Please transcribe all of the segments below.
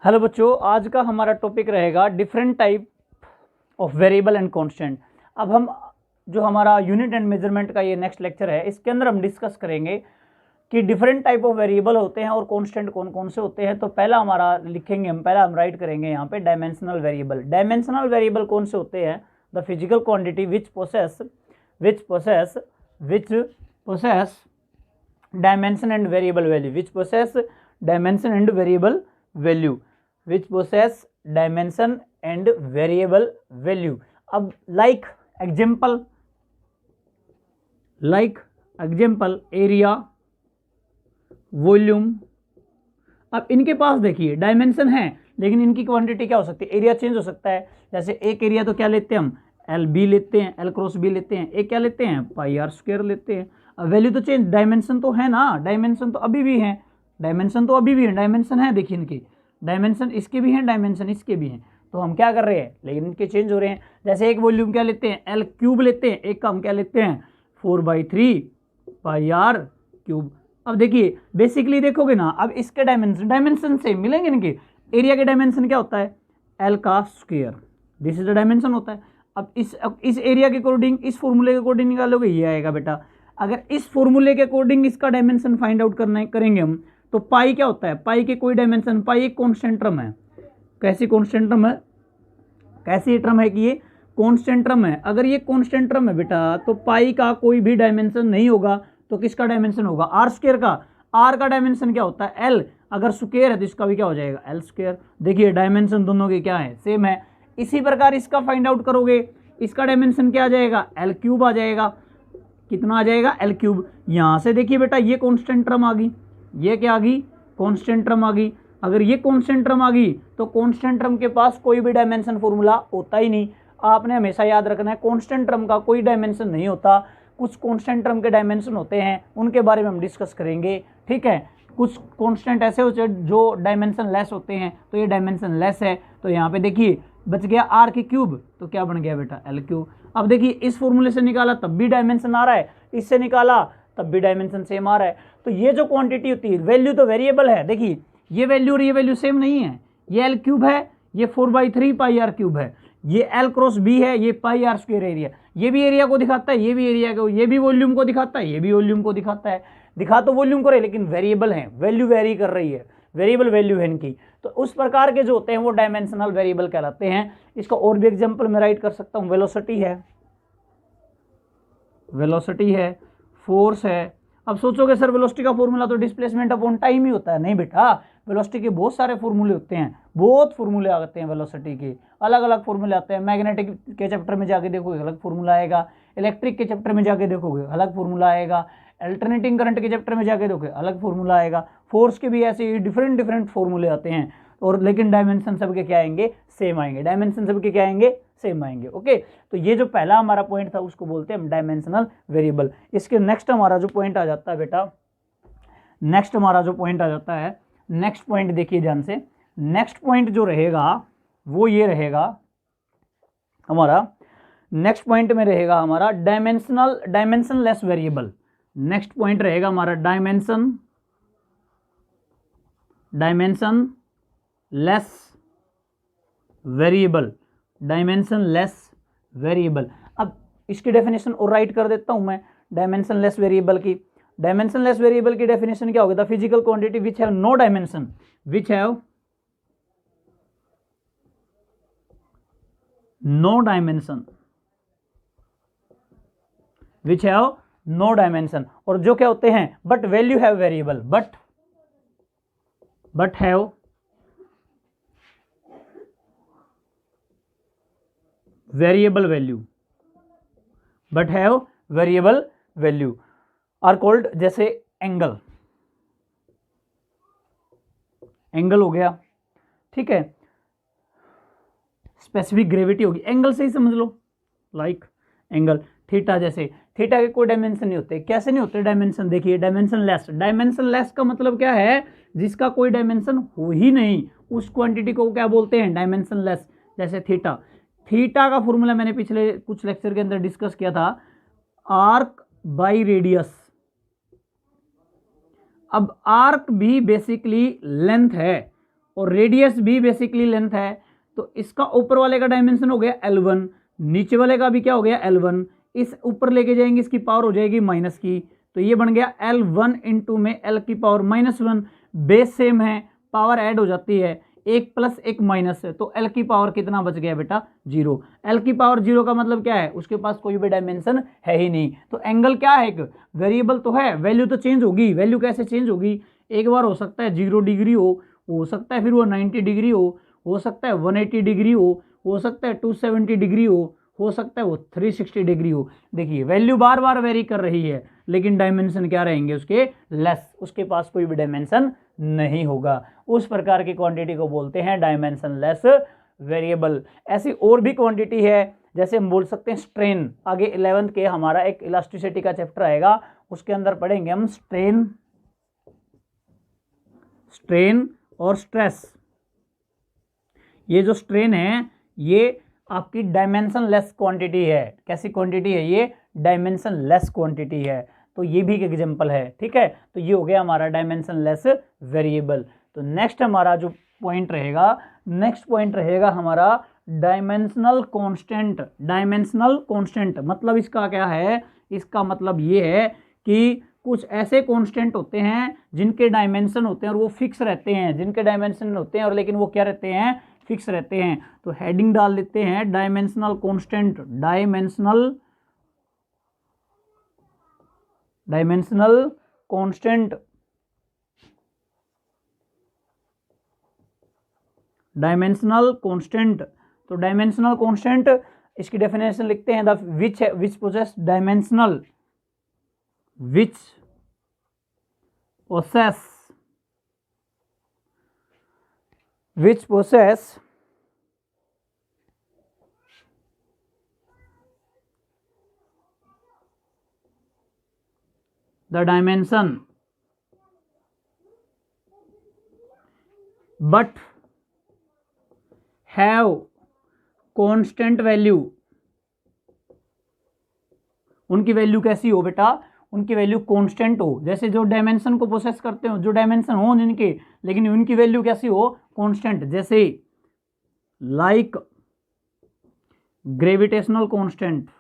Hello बच्चों, आज का हमारा टॉपिक रहेगा different type of variable and constant. अब हम जो हमारा यूनिट एंड मेजरमेंट का ये नेक्स्ट लेक्चर है, इसके अंदर हम डिस्कस करेंगे कि डिफरेंट टाइप ऑफ वेरिएबल होते हैं और कांस्टेंट कौन कौन से होते हैं। तो पहला हमारा लिखेंगे हम, पहला हम राइट करेंगे यहाँ पे डायमेंशनल वेरिएबल। डायमेंशनल वेरिएबल कौन से होते हैं? The physical quantity which possess dimension and variable value, which possess dimension and variable value, which possess dimension and variable value। अब like example एरिया, वॉल्यूम। अब इनके पास देखिए डायमेंशन है, लेकिन इनकी क्वांटिटी क्या हो सकती है? एरिया चेंज हो सकता है। जैसे एक एरिया तो क्या लेते हैं हम, एल बी लेते हैं, एल क्रॉस बी लेते हैं। एक क्या लेते हैं, पाई आर स्क्वायर लेते हैं। अब वैल्यू तो चेंज, डायमेंशन तो है ना, डायमेंशन तो अभी भी है, डायमेंशन है। देखिए इनकी डायमेंशन इसके भी हैं, डायमेंशन इसके भी हैं। तो हम क्या कर रहे हैं, लेकिन इनके चेंज हो रहे हैं। जैसे एक वॉल्यूम क्या लेते हैं, एल क्यूब लेते हैं, एक का हम क्या लेते हैं, 4/3 पाई आर क्यूब। अब देखिए बेसिकली देखोगे ना, अब इसके डायमेंशन से मिलेंगे इनके। एरिया के डायमेंशन क्या होता है, एल का square, this is the dimension होता है। अब इस एरिया के अकॉर्डिंग, इस फॉर्मूले के अकॉर्डिंग निकालोगे, ये आएगा बेटा। अगर इस फॉर्मूले के अकॉर्डिंग इसका डायमेंशन फाइंड आउट करेंगे हम, तो पाई क्या होता है, पाई के कोई डायमेंशन, पाई एक कांस्टेंट टर्म है। कैसी कांस्टेंट टर्म है, कैसी टर्म है कि ये कांस्टेंट टर्म है। अगर ये कांस्टेंट टर्म है बेटा, तो पाई का कोई भी डायमेंशन नहीं होगा, तो किसका डायमेंशन होगा, आर स्क्वायर का। आर का डायमेंशन क्या होता है, एल। अगर स्क्वायर है तो इसका भी क्या हो जाएगा, एल स्क्वायर। देखिए डायमेंशन दोनों के क्या है, सेम है। इसी प्रकार इसका फाइंड आउट करोगे, इसका डायमेंशन क्या आ जाएगा, एल क्यूब आ जाएगा। कितना आ जाएगा, एल क्यूब। यहां से देखिए बेटा, ये कांस्टेंट टर्म आ गई, ये क्या आ गई, कांस्टेंट टर्म आ गई। अगर ये कांस्टेंट टर्म आ गई, तो कांस्टेंट टर्म के पास कोई भी डायमेंशन फॉर्मूला होता ही नहीं। आपने हमेशा याद रखना है, कांस्टेंट टर्म का कोई डायमेंशन नहीं होता। कुछ कांस्टेंट टर्म के डायमेंशन होते हैं, उनके बारे में हम डिस्कस करेंगे, ठीक है। कुछ कांस्टेंट ऐसे होते हैं जो डायमेंशन लेस होते हैं, तो ये डायमेंशन लेस है। तो यहाँ पे देखिए बच गया आर की क्यूब, तो क्या बन गया बेटा, एल क्यूब। अब देखिए इस फॉर्मूले से निकाला तब भी डायमेंशन आ रहा है, इससे निकाला तब भी डायमेंशन सेम आ रहा है। तो ये जो क्वांटिटी होती है, वैल्यू तो वेरिएबल है। देखिए ये वैल्यू और ये वैल्यू सेम नहीं है। ये एल क्यूब है, ये 4/3 पाई आर क्यूब है। ये एल क्रॉस बी है, ये पाई आर स्क्वायर एरिया। ये भी एरिया को दिखाता है, ये भी एरिया को, ये भी वॉल्यूम को दिखाता है, ये भी वॉल्यूम को दिखाता है। दिखा तो वॉल्यूम को रहे, लेकिन वेरिएबल है, वैल्यू वेरी कर रही है, वेरिएबल वैल्यू है इनकी। तो उस प्रकार के जो होते हैं वो डायमेंशनल वेरिएबल कहलाते हैं। इसका और भी एग्जांपल मैं राइट कर सकता हूँ। वेलोसिटी है, फोर्स है। अब सोचोगे सर वेलोसिटी का फॉर्मूला तो डिस्प्लेसमेंट अपॉन टाइम ही होता है। नहीं बेटा, वेलोसिटी के बहुत सारे फॉर्मूले होते हैं, बहुत फॉर्मूले आते हैं वेलोसिटी के, अलग अलग फॉर्मूले आते हैं। मैग्नेटिक के चैप्टर में जाके देखोगे अलग फॉर्मूला आएगा, इलेक्ट्रिक के चैप्टर में जाके देखोगे अलग फॉर्मूला आएगा, अल्टरनेटिंग करंट के चैप्टर में जाके देखोगे अलग फॉर्मूला आएगा। फोर्स के भी ऐसे डिफरेंट फॉर्मूले आते हैं, और लेकिन डायमेंशन सबके क्या आएंगे, सेम आएंगे। डायमेंशन सबके क्या आएंगे, सेम आएंगे। ओके, तो ये जो पहला हमारा पॉइंट था उसको बोलते हैं हम डायमेंशनल वेरिएबल। इसके नेक्स्ट हमारा जो पॉइंट आ जाता है बेटा, नेक्स्ट पॉइंट देखिए ध्यान से। नेक्स्ट पॉइंट जो रहेगा वो ये रहेगा हमारा, नेक्स्ट पॉइंट में रहेगा हमारा डायमेंशनलेस वेरिएबल। नेक्स्ट पॉइंट रहेगा हमारा डायमेंशनलेस वेरिएबल। अब इसकी डेफिनेशन और राइट कर देता हूं मैं डायमेंशनलेस वेरिएबल की। डायमेंशनलेस वेरिएबल की डेफिनेशन क्या होगी, the physical quantity which have no dimension, which have no dimension, और जो क्या होते हैं, but value have variable, but have variable value are called. जैसे एंगल हो गया, ठीक है। स्पेसिफिक ग्रेविटी होगी, एंगल से ही समझ लो, लाइक एंगल थीटा। जैसे थीटा के कोई डायमेंशन नहीं होते। कैसे नहीं होते डायमेंशन, देखिए डायमेंशनलेस का मतलब क्या है, जिसका कोई डायमेंशन हो ही नहीं, उस क्वांटिटी को क्या बोलते हैं, डायमेंशनलेस। जैसे थीटा का फॉर्मूला मैंने पिछले कुछ लेक्चर के अंदर डिस्कस किया था, आर्क बाई रेडियस। अब आर्क भी बेसिकली लेंथ है, और रेडियस भी बेसिकली लेंथ है, तो इसका ऊपर वाले का डायमेंशन हो गया L1, नीचे वाले का भी क्या हो गया L1, इस ऊपर लेके जाएंगे इसकी पावर हो जाएगी माइनस की, तो ये बन गया L1 इंटू में L की पावर -1, बेस सेम है, पावर ऐड हो जाती है, एक प्लस एक माइनस है, तो L की पावर कितना बच गया बेटा 0। L की पावर 0 का मतलब क्या है, उसके पास कोई भी डायमेंशन है ही नहीं। तो एंगल क्या है, एक वेरिएबल तो है, वैल्यू तो चेंज होगी। वैल्यू कैसे चेंज होगी, एक बार हो सकता है 0 डिग्री हो सकता है फिर वो 90 डिग्री हो सकता है 180 डिग्री हो सकता है 270 डिग्री हो सकता है वो 360 डिग्री हो। देखिए वैल्यू बार बार वेरी कर रही है, लेकिन डायमेंशन क्या रहेंगे उसके लेस, उसके पास कोई भी डायमेंशन नहीं होगा। उस प्रकार की क्वांटिटी को बोलते हैं डायमेंशन लेस वेरिएबल। ऐसी और भी क्वांटिटी है, जैसे हम बोल सकते हैं स्ट्रेन। आगे 11th के हमारा एक इलास्टिसिटी का चैप्टर आएगा, उसके अंदर पढ़ेंगे हम स्ट्रेन और स्ट्रेस। ये जो स्ट्रेन है ये आपकी डायमेंशन लेस क्वांटिटी है। कैसी क्वांटिटी है ये, डायमेंशन लेस क्वांटिटी है, तो ये भी एक एग्जांपल है। ठीक है, तो ये हो गया हमारा डायमेंशन लेस वेरिएबल। तो नेक्स्ट हमारा जो पॉइंट रहेगा हमारा डायमेंशनल कांस्टेंट। डायमेंशनल कांस्टेंट मतलब इसका क्या है, इसका मतलब ये है कि कुछ ऐसे कांस्टेंट होते हैं जिनके डायमेंशन होते हैं और वो फिक्स रहते हैं, जिनके डायमेंशन होते हैं और लेकिन वो क्या रहते हैं, फिक्स रहते हैं। तो हेडिंग डाल देते हैं dimensional constant. Dimensional constant, dimensional constant. तो डायमेंशनल कांस्टेंट इसकी डेफिनेशन लिखते हैं, the which possess dimensional, which possess the dimension but have constant value। उनकी वैल्यू कैसी हो बेटा, उनकी वैल्यू कांस्टेंट हो। जैसे जो डायमेंशन को प्रोसेस करते हो, जो डायमेंशन हो जिनके, लेकिन उनकी वैल्यू कैसी हो, कांस्टेंट। जैसे like gravitational constant,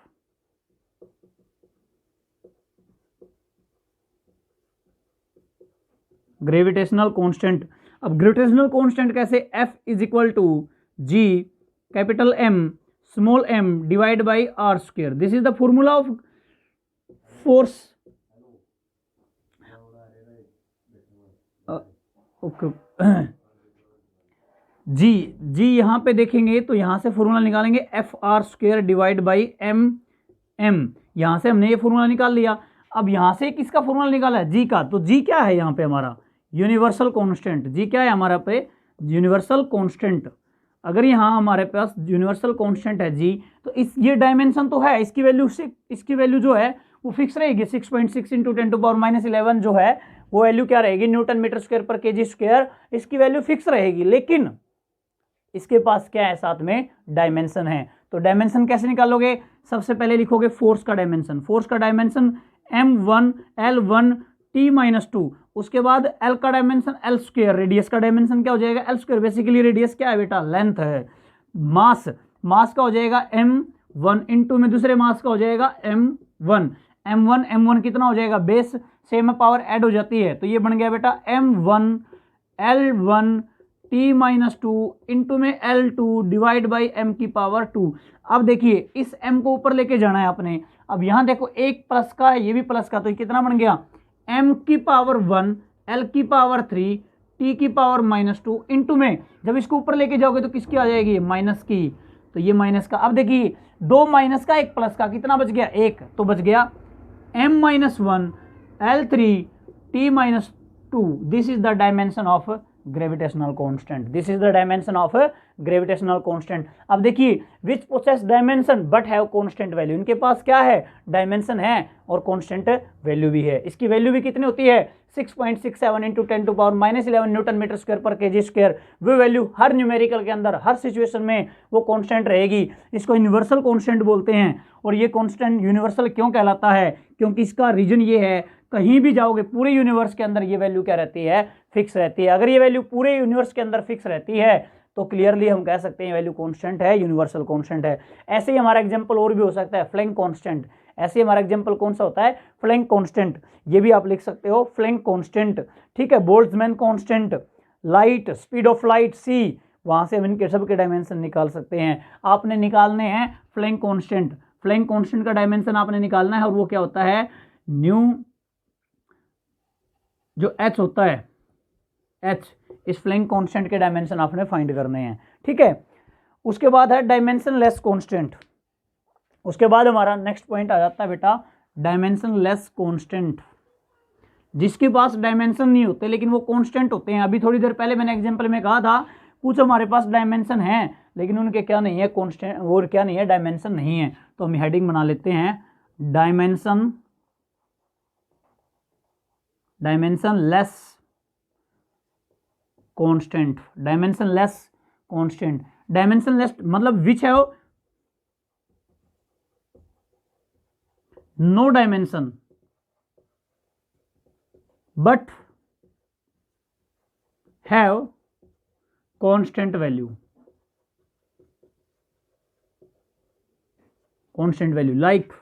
gravitational constant. अब ग्रेविटेशनल कांस्टेंट कैसे, F is equal to G capital M small m divide by r square. This is the formula of force. Okay G यहाँ पे देखेंगे तो यहाँ से फॉर्मूला निकालेंगे FR square divide by M। यहाँ से हमने ये फॉर्मूला निकाल लिया। अब यहाँ से किसका फॉर्मूला निकाला है, जी का। तो जी क्या है यहाँ पे हमारा, यूनिवर्सल कांस्टेंट। जी क्या है हमारा पे, यूनिवर्सल कांस्टेंट। अगर यहाँ हमारे पास यूनिवर्सल कांस्टेंट है जी, तो ये डायमेंशन तो है, इसकी वैल्यू जो है वो फिक्स रहेगी। 6.6 इंटू 10⁻11 जो है वो वैल्यू क्या रहेगी, न्यूटन मीटर स्क्वायर पर केजी स्क्वायर, इसकी वैल्यू फिक्स रहेगी। लेकिन इसके पास क्या है, साथ में डायमेंशन है। तो डायमेंशन कैसे निकालोगे, सबसे पहले लिखोगे फोर्स का डायमेंशन। फोर्स का डायमेंशन M1 L1 T-2, उसके बाद L का डायमेंशन L स्क्वायर, रेडियस का डायमेंशन क्या हो जाएगा L स्क्वायर। बेसिकली रेडियस क्या है बेटा, लेंथ है। मास का हो जाएगा M1 इंटू में दूसरे मास का हो जाएगा M1 कितना हो जाएगा, बेस सेम पावर ऐड हो जाती है, तो ये बन गया बेटा M1 L1 T-2 इंटू में L2 डिवाइड बाई M की पावर 2। अब देखिए इस M को ऊपर लेके जाना है आपने। अब यहाँ देखो एक प्लस का है, ये भी प्लस का, तो ये कितना बन गया M की पावर 1 L की पावर 3 T की पावर -2 इंटू में जब इसको ऊपर लेके जाओगे तो किसकी आ जाएगी, माइनस की, तो ये माइनस का। अब देखिए दो माइनस का एक प्लस का, कितना बच गया, एक, तो बच गया M-1 L3 T-2। This is the dimension of gravitational constant. This is the dimension of gravitational constant. अब देखिए which possess dimension but have constant value. इनके पास क्या है, डायमेंशन है और कांस्टेंट वैल्यू भी है। इसकी वैल्यू भी कितनी होती है, 6.67 इंटू 10⁻11 न्यूटन मीटर स्क्वायर पर केजी स्क्वायर। वो वैल्यू हर न्यूमेरिकल के अंदर हर सिचुएशन में वो कांस्टेंट रहेगी। इसको यूनिवर्सल कांस्टेंट बोलते हैं। और ये कांस्टेंट यूनिवर्सल क्यों कहलाता है, क्योंकि इसका रीजन ये है कहीं भी जाओगे पूरे यूनिवर्स के अंदर ये वैल्यू क्या रहती है, फिक्स रहती है। अगर ये वैल्यू पूरे यूनिवर्स के अंदर फिक्स रहती है तो क्लियरली हम कह सकते हैं वैल्यू कांस्टेंट है, यूनिवर्सल कांस्टेंट है। ऐसे ही हमारा एग्जांपल और भी हो सकता है, फ्लैंक कांस्टेंट। ऐसे ही हमारा एग्जांपल कौन सा होता है, फ्लैंक कांस्टेंट। ये भी आप लिख सकते हो फ्लैंक कांस्टेंट, ठीक है। Boltzmann constant, light, speed of light c, वहां से हम इनके सबके डायमेंशन निकाल सकते हैं। आपने निकालने हैं फ्लैंक कांस्टेंट, फ्लैंक कांस्टेंट का डायमेंशन आपने निकालना है और वो क्या होता है, न्यू जो h होता है, h, इस फ्लैंक कांस्टेंट के डायमेंशन आपने फाइंड करने हैं, ठीक है। उसके बाद है डायमेंशन लेस कांस्टेंट। उसके बाद हमारा नेक्स्ट पॉइंट आ जाता है बेटा डायमेंशन लेस कांस्टेंट, जिसके पास डायमेंशन नहीं होते लेकिन वो कांस्टेंट होते हैं। अभी थोड़ी देर पहले मैंने एग्जांपल में कहा था कुछ हमारे पास डायमेंशन हैं लेकिन उनके क्या नहीं है, कांस्टेंट, और क्या नहीं है, डायमेंशन नहीं है। तो हम हेडिंग बना लेते हैं dimensionless constant. Dimensionless constant, dimensionless मतलब विच है no dimension but have constant value, constant value like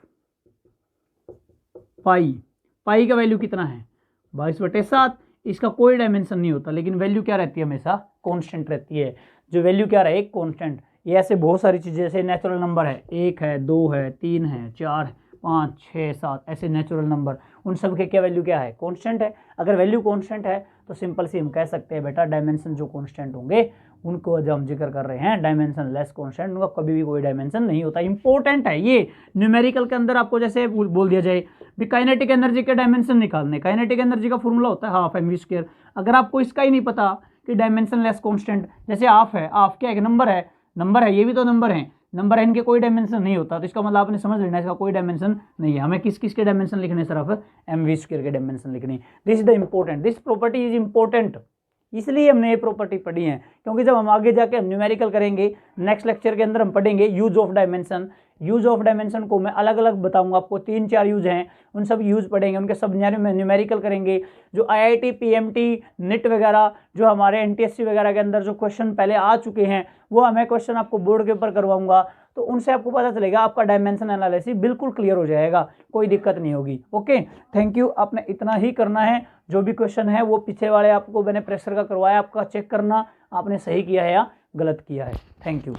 pi. Pi का वैल्यू कितना है, 22/7। इसका कोई डायमेंशन नहीं होता लेकिन वैल्यू क्या रहती है, हमेशा कांस्टेंट रहती है। जो वैल्यू क्या रहे, कांस्टेंट। ये ऐसे बहुत सारी चीजें, जैसे नेचुरल नंबर है, 1 है, 2 है, 3 है, 4 है, 5, 6, 7, ऐसे नेचुरल नंबर, उन सब के क्या वैल्यू क्या है, कांस्टेंट है। अगर वैल्यू कांस्टेंट है तो सिंपल सी हम कह सकते हैं बेटा डायमेंशन जो कांस्टेंट होंगे उनको जो हम जिक्र कर रहे हैं डायमेंशन लेस कांस्टेंट, उनका कभी भी कोई डायमेंशन नहीं होता। इंपॉर्टेंट है ये, न्यूमेरिकल के अंदर आपको जैसे बोल दिया जाए भी काइनेटिक एनर्जी के डायमेंशन निकालने, काइनेटिक एनर्जी का फॉर्मूला होता है हाफ mv²। अगर आपको इसका ही नहीं पता कि डायमेंशन लेस कांस्टेंट, जैसे हाफ है, हाफ क्या एक नंबर है, नंबर है, ये भी तो नंबर है, नंबर है, इनके कोई डायमेंशन नहीं होता, तो इसका मतलब आपने समझ लेना इसका कोई डायमेंशन नहीं है। हमें किस किस के डायमेंशन लिखने, सिर्फ mv² के डायमेंशन लिखने। This is the important, this property is important, इसलिए हमने ये प्रॉपर्टी पढ़ी है, क्योंकि जब हम आगे जाके हम न्यूमेरिकल करेंगे, नेक्स्ट लेक्चर के अंदर हम पढ़ेंगे use of dimension. Use of dimension को मैं अलग अलग बताऊंगा आपको, 3-4 यूज हैं, उन सब यूज पढ़ेंगे, उनके सब न्यूमेरिकल करेंगे। जो IIT PMT NIT वगैरह, जो हमारे NTSC वगैरह के अंदर जो क्वेश्चन पहले आ चुके हैं, वो हमें क्वेश्चन आपको बोर्ड के ऊपर करवाऊंगा, तो उनसे आपको पता चलेगा, आपका डायमेंशन एनालिसिस बिल्कुल क्लियर हो जाएगा, कोई दिक्कत नहीं होगी। Okay, thank you. आपने इतना ही करना है, जो भी क्वेश्चन है वो पीछे वाले आपको मैंने प्रेशर का करवाया, आपका चेक करना आपने सही किया है या गलत किया है। Thank you.